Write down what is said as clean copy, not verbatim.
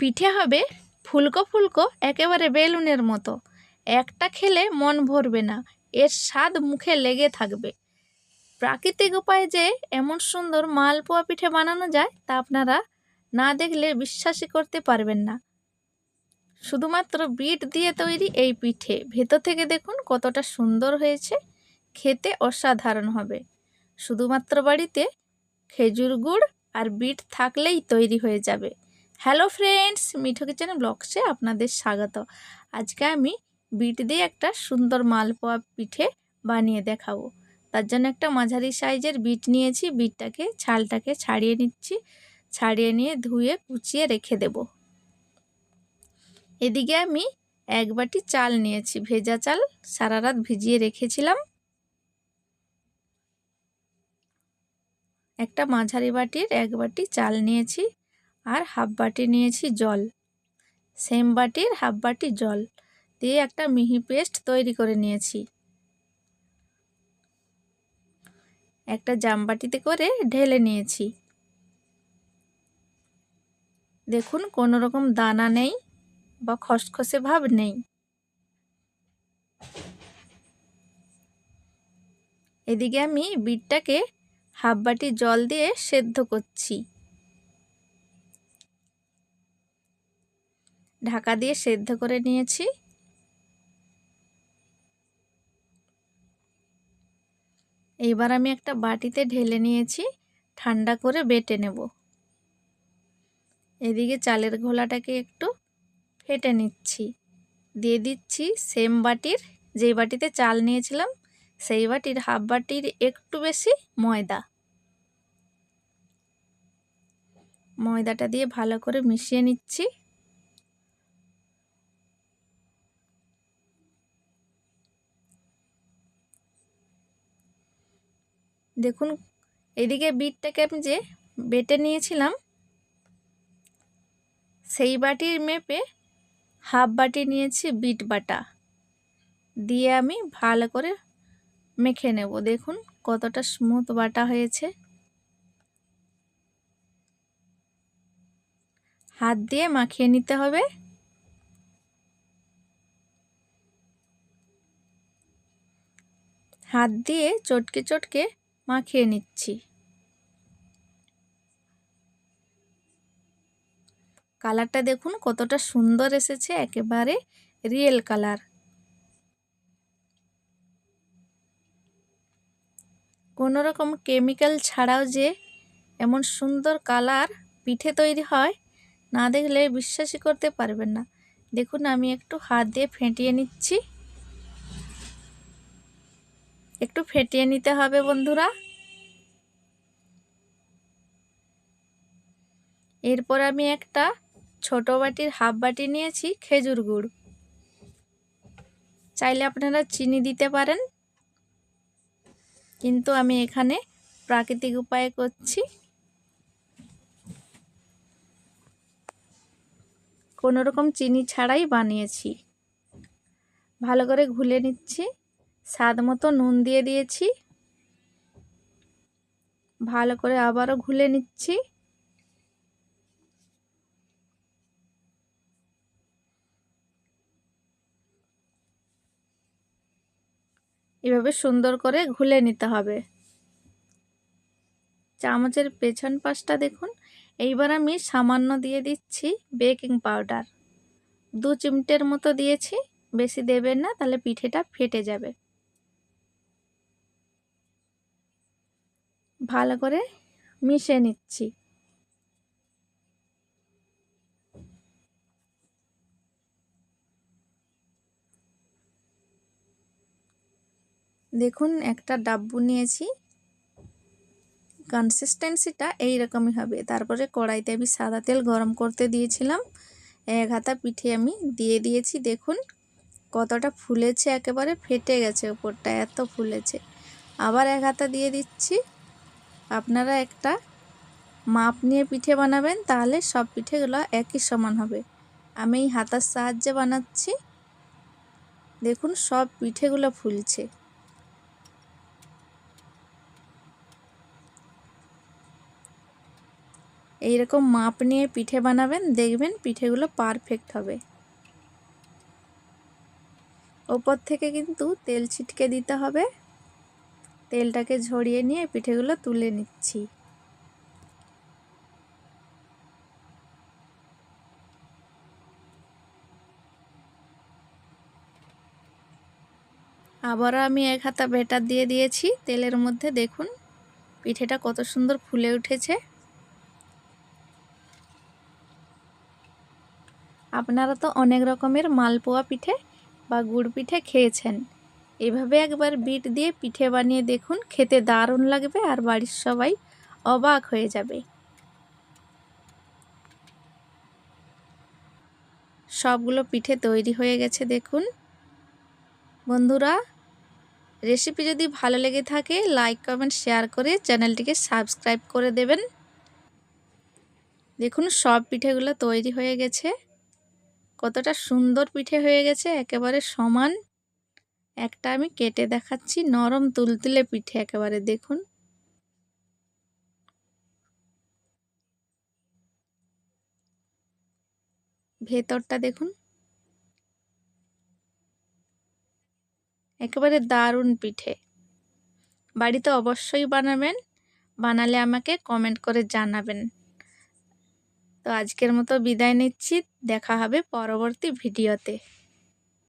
পিঠে হবে ফুলকো ফুলকো, একেবারে বেলুনের মতো। একটা খেলে মন ভরবে না, এর স্বাদ মুখে লেগে থাকবে। প্রাকৃতিক উপায়ে যে এমন সুন্দর মালপোয়া পিঠে বানানো যায় তা আপনারা না দেখলে বিশ্বাসই করতে পারবেন না। শুধুমাত্র বিট দিয়ে তৈরি এই পিঠে, ভেতর থেকে দেখুন কতটা সুন্দর হয়েছে, খেতে অসাধারণ হবে। শুধুমাত্র বাড়িতে খেজুর গুড় আর বিট থাকলেই তৈরি হয়ে যাবে। হ্যালো ফ্রেন্ডস, মিঠু কিচেন ব্লগসে আপনাদের স্বাগত। আজকে আমি বিট দিয়ে একটা সুন্দর মালপোয়া পিঠে বানিয়ে দেখাবো। তার জন্য একটা মাঝারি সাইজের বিট নিয়েছি। বিটটাকে ছালটাকে ছাড়িয়ে নিচ্ছি। ছাড়িয়ে নিয়ে ধুয়ে কুচিয়ে রেখে দেব। এদিকে আমি 1 বাটি চাল নিয়েছি, ভেজা চাল, সারা রাত ভিজিয়ে রেখেছিলাম। একটা মাঝারি বাটির 1 বাটি চাল নিয়েছি আর হাফ বাটি নিয়েছি জল। সেম বাটির হাফ বাটি জল দিয়ে একটা মিহি পেস্ট তৈরি করে নিয়েছি। একটা জামবাটিতে করে ঢেলে নিয়েছি। দেখুন কোনো রকম দানা নেই বা খসখসে ভাব নেই। এদিকে আমি বিটটাকে হাফ বাটি জল দিয়ে সেদ্ধ করছি। ঢাকা দিয়ে সেদ্ধ করে নিয়েছি। এইবার আমি একটা বাটিতে ঢেলে নিয়েছি, ঠান্ডা করে বেটে নেব। এদিকে চালের ঘোলাটাকে একটু ফেটে নিচ্ছি। দিয়ে দিচ্ছি সেম বাটির, যেই বাটিতে চাল নিয়েছিলাম সেই বাটির হাফ বাটির একটু বেশি ময়দা। ময়দাটা দিয়ে ভালো করে মিশিয়ে নিচ্ছি। দেখুন এদিকে বিটটাকে আমি যে বেটে নিয়েছিলাম সেই বাটির মেপে হাফ বাটি নিয়েছি বিট বাটা, দিয়ে আমি ভালো করে মেখে নেব। দেখুন কতটা স্মুথ বাটা হয়েছে। হাত দিয়ে মাখিয়ে নিতে হবে। হাত দিয়ে চটকে চটকে মাখিয়ে নিচ্ছি। কালারটা দেখুন কতটা সুন্দর এসেছে, একেবারে রিয়েল কালার। কোনো রকম কেমিক্যাল ছাড়াও যে এমন সুন্দর কালার পিঠে তৈরি হয়, না দেখলে বিশ্বাসই করতে পারবেন না। দেখুন আমি একটু হাত দিয়ে ফেটিয়ে নিচ্ছি। একটু ফেটিয়ে নিতে হবে বন্ধুরা। এরপর আমি একটা ছোট বাটির হাফ বাটি নিয়েছি খেজুর গুড়। চাইলে আপনারা চিনি দিতে পারেন, কিন্তু আমি এখানে প্রাকৃতিক উপায়ে করছি। কোনো রকম চিনি ছাড়াই বানিয়েছি। ভালো করে ঘুলে নিচ্ছি। স্বাদ মতো নুন দিয়ে দিয়েছি। ভালো করে আবারও ঘুলে নিচ্ছি। এভাবে সুন্দর করে ঘুলে নিতে হবে। চামচের পেছন পাশটা দেখুন। এইবার আমি সামান্য দিয়ে দিচ্ছি বেকিং পাউডার। 2 চিমটের মতো দিয়েছি, বেশি দেবেন না, তাহলে পিঠেটা ফেটে যাবে। ভালো করে মিশিয়ে নিচ্ছি। দেখুন একটা ডাব্বু নিয়েছি, কনসিস্টেন্সিটা এই রকমই হবে। তারপরে কড়াইতে আমি সাদা তেল গরম করতে দিয়েছিলাম। 1 হাতা পিঠে আমি দিয়ে দিয়েছি। দেখুন কতটা ফুলেছে, একেবারে ফেটে গেছে, উপরটা এত ফুলেছে। আবার 1 হাতা দিয়ে দিচ্ছি। আপনারা একটা মাপ নিয়ে পিঠে বানাবেন, তাহলে সব পিঠেগুলো একই সমান হবে। আমি এই হাতার সাহায্যে বানাচ্ছি। দেখুন সব পিঠেগুলো ফুলছে। এইরকম মাপ নিয়ে পিঠে বানাবেন, দেখবেন পিঠেগুলো পারফেক্ট হবে। ওপর থেকে কিন্তু তেল ছিটকে দিতে হবে। তেলটাকে ঝরিয়ে নিয়ে পিঠেগুলো তুলে নিচ্ছি। আবারও আমি 1 হাতা ব্যাটার দিয়ে দিয়েছি তেলের মধ্যে। দেখুন পিঠেটা কত সুন্দর ফুলে উঠেছে। আপনারা তো অনেক রকমের মালপোয়া পিঠে বা গুড় পিঠে খেয়েছেন। এভাবে একবার বিট দিয়ে পিঠে বানিয়ে দেখুন, খেতে দারুণ লাগবে আর বাড়ির সবাই অবাক হয়ে যাবে। সবগুলো পিঠে তৈরি হয়ে গেছে দেখুন। বন্ধুরা, রেসিপি যদি ভালো লেগে থাকে লাইক কমেন্ট শেয়ার করে চ্যানেলটিকে সাবস্ক্রাইব করে দেবেন। দেখুন সব পিঠেগুলো তৈরি হয়ে গেছে। কতটা সুন্দর পিঠে হয়ে গেছে, একেবারে সমান। একটা আমি কেটে দেখাচ্ছি, নরম তুলতুলে পিঠে একেবারে। দেখুন ভেতরটা দেখুন, একেবারে দারুণ পিঠে। বাড়িতে অবশ্যই বানাবেন, বানালে আমাকে কমেন্ট করে জানাবেন। তো আজকের মতো বিদায় নিচ্ছি, দেখা হবে পরবর্তী ভিডিওতে।